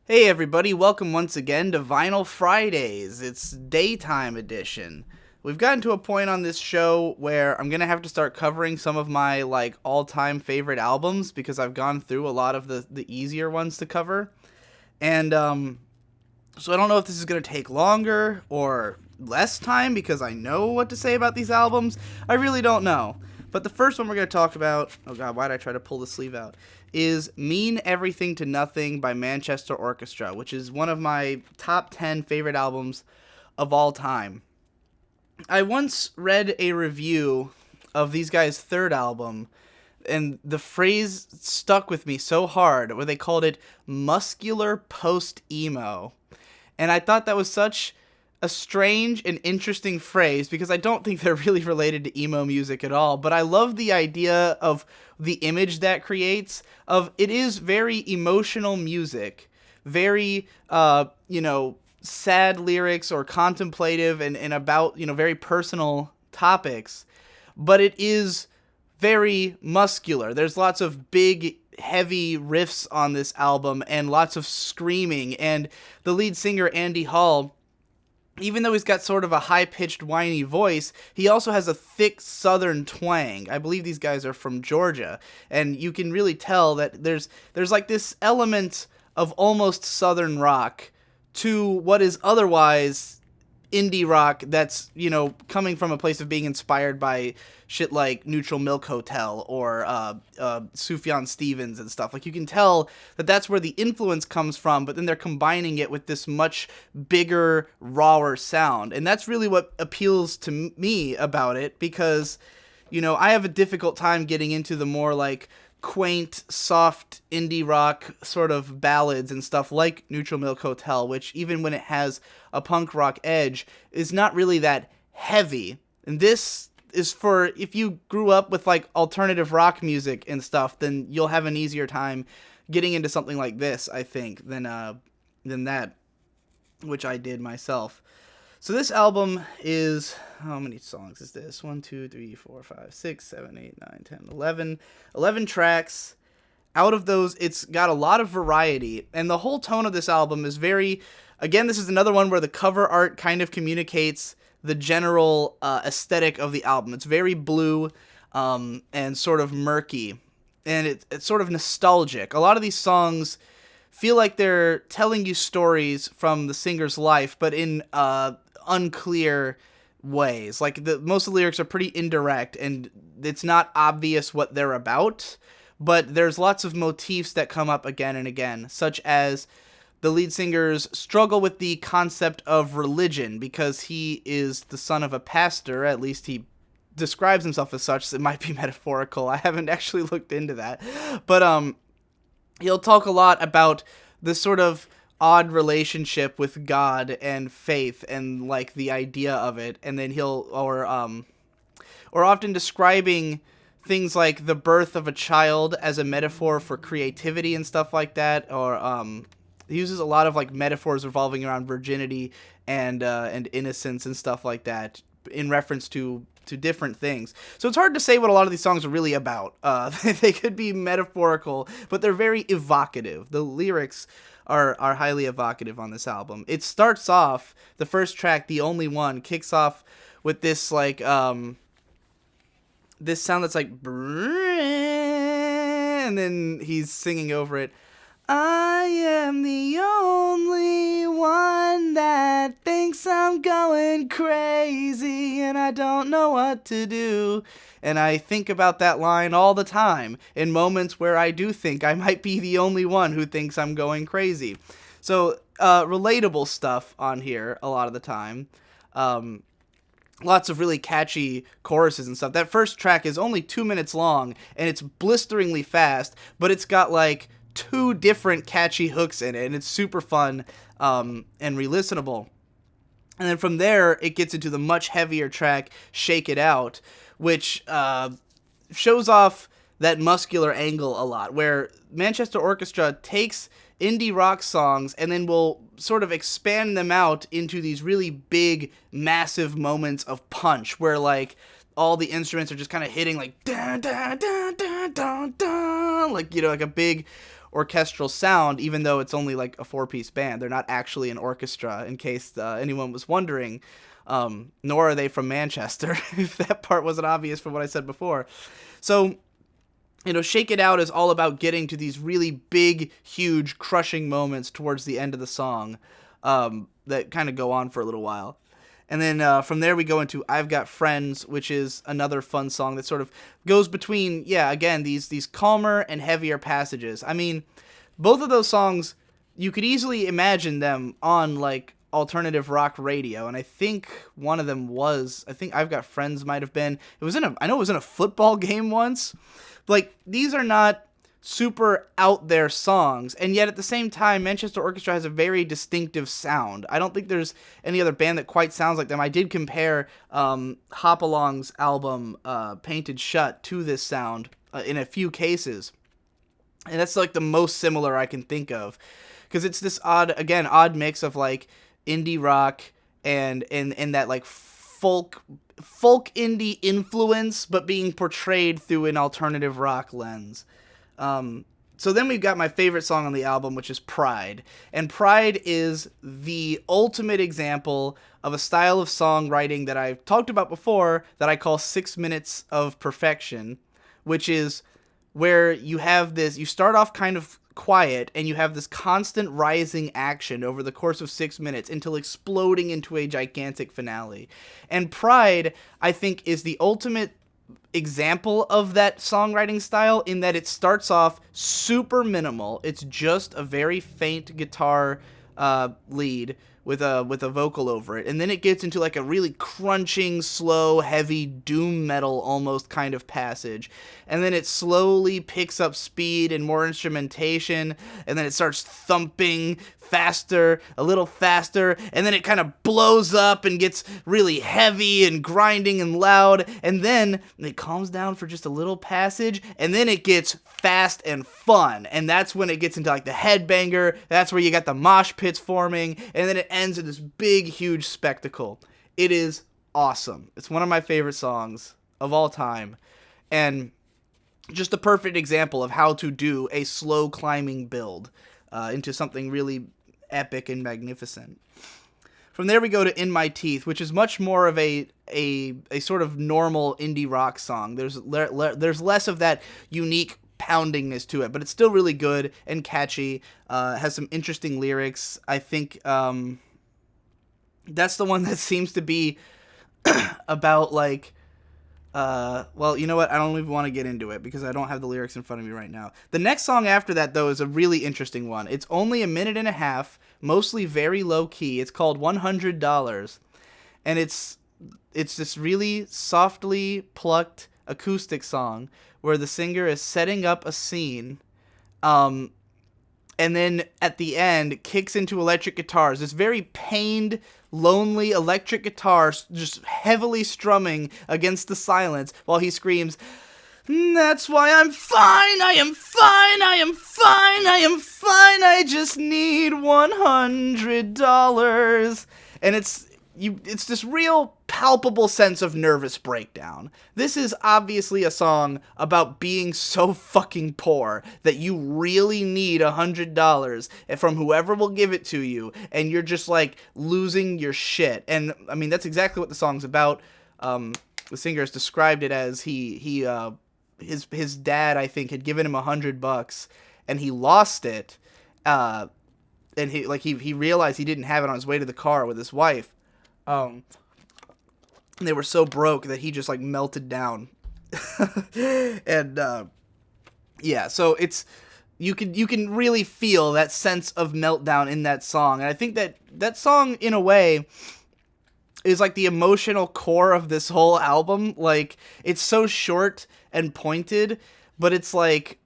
Hey everybody, welcome once again to Vinyl Fridays. It's daytime edition. We've gotten to a point on this show where I'm going to have to start covering some of my all-time favorite albums because I've gone through a lot of the easier ones to cover. And so I don't know if this is going to take longer or less time because I know what to say about these albums. I really don't know. But the first one we're going to talk about, oh god, why did I try to pull the sleeve out, is Mean Everything to Nothing by Manchester Orchestra, which is one of my top 10 favorite albums of all time. I once read a review of these guys' third album, and the phrase stuck with me so hard where they called it muscular post-emo. And I thought that was such a strange and interesting phrase because I don't think they're really related to emo music at all, but I love the idea of the image that creates of it is very emotional music, very sad lyrics or contemplative and about, very personal topics, but it is very muscular. There's lots of big heavy riffs on this album and lots of screaming, and the lead singer Andy Hall, even though he's got sort of a high-pitched, whiny voice, he also has a thick southern twang. I believe these guys are from Georgia, and you can really tell that there's like this element of almost southern rock to what is otherwise indie rock that's, coming from a place of being inspired by shit like Neutral Milk Hotel or Sufjan Stevens and stuff. Like, you can tell that that's where the influence comes from, but then they're combining it with this much bigger, rawer sound. And that's really what appeals to me about it, because, I have a difficult time getting into the more, quaint, soft indie rock sort of ballads and stuff like Neutral Milk Hotel, which even when it has a punk rock edge is not really that heavy. And this is for if you grew up with alternative rock music and stuff, then you'll have an easier time getting into something like this, I think, than that, which I did myself. So this album is, how many songs is this? 1, 2, 3, 4, 5, 6, 7, 8, 9, 10, 11. 11 tracks. Out of those, it's got a lot of variety. And the whole tone of this album is very, again, this is another one where the cover art kind of communicates the general aesthetic of the album. It's very blue and sort of murky. And it's sort of nostalgic. A lot of these songs feel like they're telling you stories from the singer's life, but in unclear ways. Most of the lyrics are pretty indirect, and it's not obvious what they're about, but there's lots of motifs that come up again and again, such as the lead singer's struggle with the concept of religion, because he is the son of a pastor, at least he describes himself as such, so it might be metaphorical. I haven't actually looked into that. But he'll talk a lot about this sort of odd relationship with God and faith and the idea of it, and then or often describing things like the birth of a child as a metaphor for creativity and stuff like that, or he uses a lot of metaphors revolving around virginity and innocence and stuff like that in reference to different things. So it's hard to say what a lot of these songs are really about. They could be metaphorical, but they're very evocative. The lyrics are highly evocative on this album. It starts off, the first track, The Only One, kicks off with this this sound that's like, and then he's singing over it, I am the only one that thinks I'm going crazy and I don't know what to do. And I think about that line all the time in moments where I do think I might be the only one who thinks I'm going crazy. So, relatable stuff on here a lot of the time. Lots of really catchy choruses and stuff. That first track is only 2 minutes long and it's blisteringly fast, but it's got 2 different catchy hooks in it, and it's super fun and re-listenable. And then from there, it gets into the much heavier track, Shake It Out, which shows off that muscular angle a lot, where Manchester Orchestra takes indie rock songs and then will sort of expand them out into these really big, massive moments of punch, where all the instruments are just kind of hitting dun, dun, dun, dun, dun, dun, like a big orchestral sound, even though it's only like a 4-piece band. They're not actually an orchestra, in case anyone was wondering. Nor are they from Manchester, if that part wasn't obvious from what I said before. So, Shake It Out is all about getting to these really big, huge, crushing moments towards the end of the song that kind of go on for a little while. And then from there we go into I've Got Friends, which is another fun song that sort of goes between, again, these calmer and heavier passages. I mean, both of those songs, you could easily imagine them on, like, alternative rock radio, and I think one of them was, I think I've Got Friends might have been, I know it was in a football game once. Like, these are not super out there songs, and yet at the same time, Manchester Orchestra has a very distinctive sound. I don't think there's any other band that quite sounds like them. I did compare Hopalong's album Painted Shut to this sound in a few cases, and that's like the most similar I can think of, because it's this odd mix of like indie rock and that like folk indie influence, but being portrayed through an alternative rock lens. So then we've got my favorite song on the album, which is Pride. And Pride is the ultimate example of a style of songwriting that I've talked about before that I call 6 minutes of perfection, which is where you start off kind of quiet, and you have this constant rising action over the course of 6 minutes until exploding into a gigantic finale. And Pride, I think, is the ultimate example of that songwriting style, in that it starts off super minimal. It's just a very faint guitar lead with a vocal over it, and then it gets into like a really crunching, slow, heavy doom metal almost kind of passage, and then it slowly picks up speed and more instrumentation, and then it starts thumping faster, a little faster, and then it kind of blows up and gets really heavy and grinding and loud, and then it calms down for just a little passage, and then it gets fast and fun, and that's when it gets into like the headbanger. That's where you got the mosh pits forming, and then it ends in this big, huge spectacle. It is awesome. It's one of my favorite songs of all time, and just a perfect example of how to do a slow climbing build into something really epic and magnificent. From there we go to In My Teeth, which is much more of a sort of normal indie rock song. There's less of that unique poundingness to it, but it's still really good and catchy. Has some interesting lyrics. I think that's the one that seems to be about like well, you know what? I don't even want to get into it because I don't have the lyrics in front of me right now. The next song after that, though, is a really interesting one. It's only a minute and a half, mostly very low key. It's called $100, and it's this really softly plucked acoustic song where the singer is setting up a scene, and then at the end kicks into electric guitars. This very pained, lonely electric guitar just heavily strumming against the silence while he screams, "That's why I'm fine, I am fine, I am fine, I am fine, I just need $100. And it's this real palpable sense of nervous breakdown. This is obviously a song about being so fucking poor that you really need $100 from whoever will give it to you, and you're just like losing your shit. And I mean, that's exactly what the song's about. The singer has described it as his dad, I think, had given him $100 and he lost it, and he realized he didn't have it on his way to the car with his wife. They were so broke that he just like melted down. And so it's you can really feel that sense of meltdown in that song. And I think that song in a way is like the emotional core of this whole album. Like, it's so short and pointed, but it's like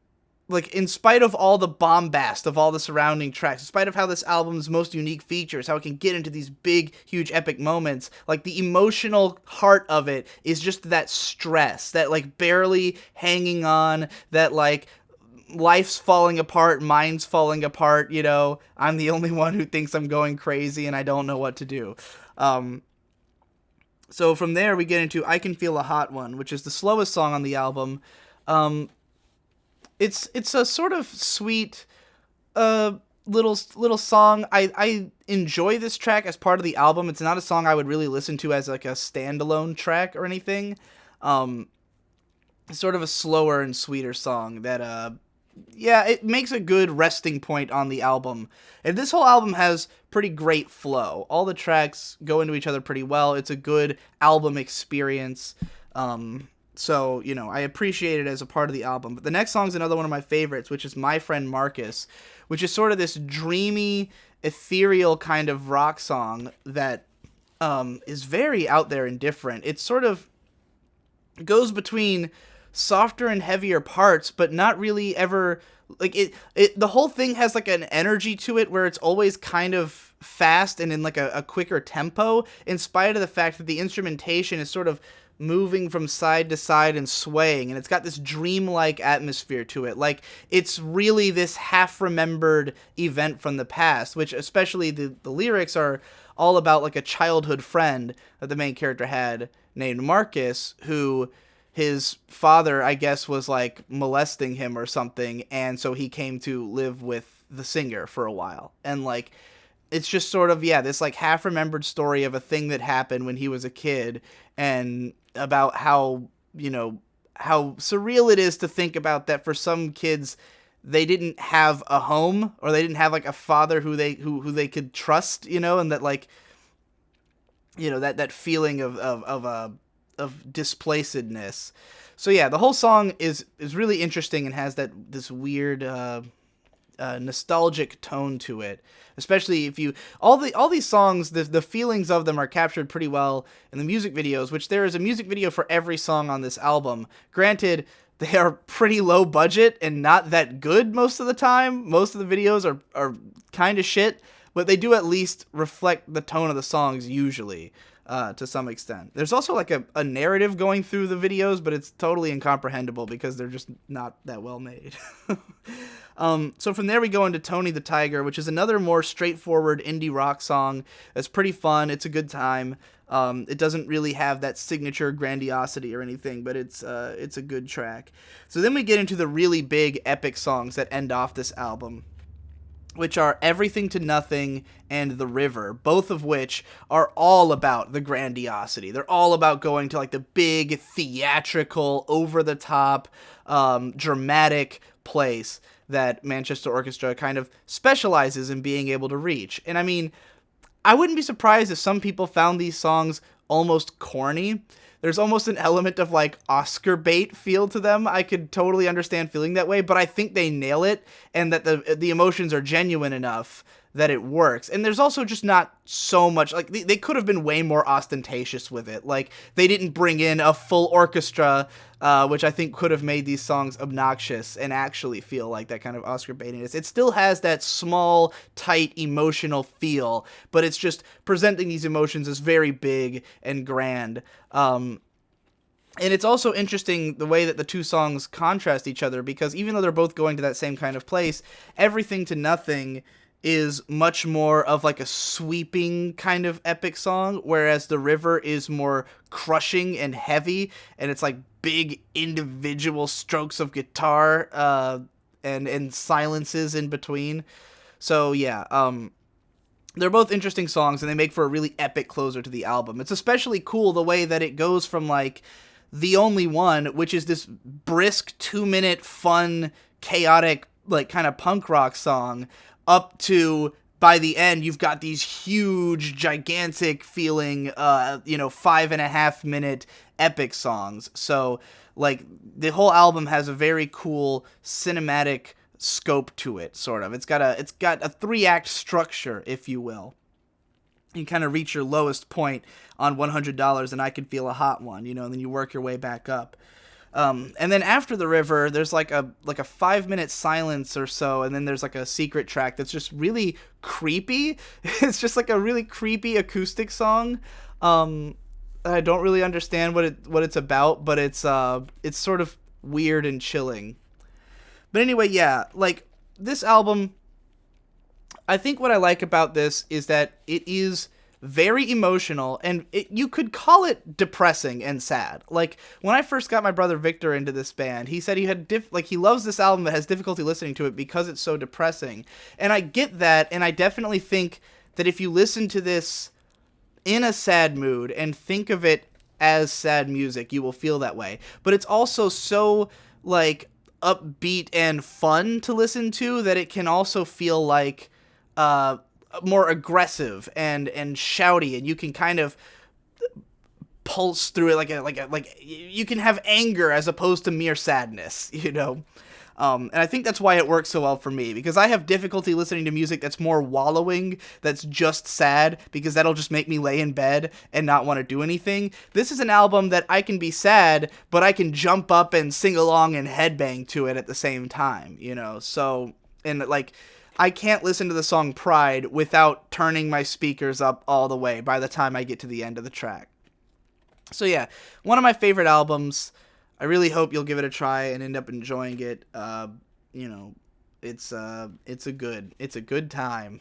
in spite of all the bombast of all the surrounding tracks, in spite of how this album's most unique features, how it can get into these big, huge, epic moments, like the emotional heart of it is just that stress, that like barely hanging on, that like life's falling apart, mine's falling apart, you know, I'm the only one who thinks I'm going crazy and I don't know what to do. So from there we get into I Can Feel a Hot One, which is the slowest song on the album. It's a sort of sweet, little song. I enjoy this track as part of the album. It's not a song I would really listen to as like a standalone track or anything. It's sort of a slower and sweeter song that yeah, it makes a good resting point on the album. And this whole album has pretty great flow. All the tracks go into each other pretty well. It's a good album experience. So, you know, I appreciate it as a part of the album. But the next song's another one of my favorites, which is My Friend Marcus, which is sort of this dreamy, ethereal kind of rock song that is very out there and different. It sort of goes between softer and heavier parts, but not really ever like it the whole thing has like an energy to it where it's always kind of fast and in like a quicker tempo, in spite of the fact that the instrumentation is sort of moving from side to side and swaying, and it's got this dreamlike atmosphere to it. Like, it's really this half-remembered event from the past, which especially the lyrics are all about like a childhood friend that the main character had named Marcus, who his father, I guess, was like molesting him or something, and so he came to live with the singer for a while. And like, it's just sort of, yeah, this like half-remembered story of a thing that happened when he was a kid, and about how, you know, how surreal it is to think about that for some kids they didn't have a home, or they didn't have like a father who they could trust, you know, and that like, you know, that feeling of displacedness. So yeah, the whole song is really interesting and has this weird nostalgic tone to it. Especially if you all these songs, the feelings of them are captured pretty well in the music videos, which there is a music video for every song on this album. Granted, they are pretty low budget and not that good most of the time. Most of the videos are kind of shit, but they do at least reflect the tone of the songs usually. To some extent. There's also like a narrative going through the videos, but it's totally incomprehensible because they're just not that well made. So from there we go into Tony the Tiger, which is another more straightforward indie rock song that's pretty fun. It's a good time. It doesn't really have that signature grandiosity or anything, but it's a good track. So then we get into the really big epic songs that end off this album, which are Everything to Nothing and The River, both of which are all about the grandiosity. They're all about going to like the big, theatrical, over-the-top, dramatic place that Manchester Orchestra kind of specializes in being able to reach. And I mean, I wouldn't be surprised if some people found these songs almost corny. There's almost an element of like Oscar bait feel to them. I could totally understand feeling that way, but I think they nail it, and that the emotions are genuine enough that it works. And there's also just not so much, like, they could have been way more ostentatious with it. Like, they didn't bring in a full orchestra, which I think could have made these songs obnoxious and actually feel like that kind of Oscar baitiness. It still has that small, tight, emotional feel, but it's just presenting these emotions as very big and grand. And it's also interesting the way that the two songs contrast each other, because even though they're both going to that same kind of place, Everything to Nothing is much more of like a sweeping kind of epic song, whereas The River is more crushing and heavy, and it's like big individual strokes of guitar and silences in between. So yeah, they're both interesting songs, and they make for a really epic closer to the album. It's especially cool the way that it goes from like The Only One, which is this brisk 2-minute fun chaotic like kind of punk rock song, up to, by the end, you've got these huge, gigantic feeling, 5.5 minute epic songs. So, like, the whole album has a very cool cinematic scope to it, sort of. It's got a 3-act structure, if you will. You kind of reach your lowest point on $100, and I Can Feel a Hot One, and then you work your way back up. And then after The River, there's like a 5-minute silence or so, and then there's like a secret track that's just really creepy. It's just like a really creepy acoustic song. I don't really understand what it's about, but it's sort of weird and chilling. But anyway, yeah, like, this album, I think what I like about this is that it is very emotional, and you could call it depressing and sad. Like, when I first got my brother Victor into this band, he said he had he loves this album but has difficulty listening to it because it's so depressing. And I get that, and I definitely think that if you listen to this in a sad mood and think of it as sad music, you will feel that way. But it's also so, like, upbeat and fun to listen to that it can also feel like more aggressive and shouty, and you can kind of pulse through it like you can have anger as opposed to mere sadness, you know. And I think that's why it works so well for me, because I have difficulty listening to music that's more wallowing, that's just sad, because that'll just make me lay in bed and not want to do anything. This is an album that I can be sad, but I can jump up and sing along and headbang to it at the same time, you know. So, and like, I can't listen to the song Pride without turning my speakers up all the way by the time I get to the end of the track. So yeah, one of my favorite albums. I really hope you'll give it a try and end up enjoying it. You know, it's a good time.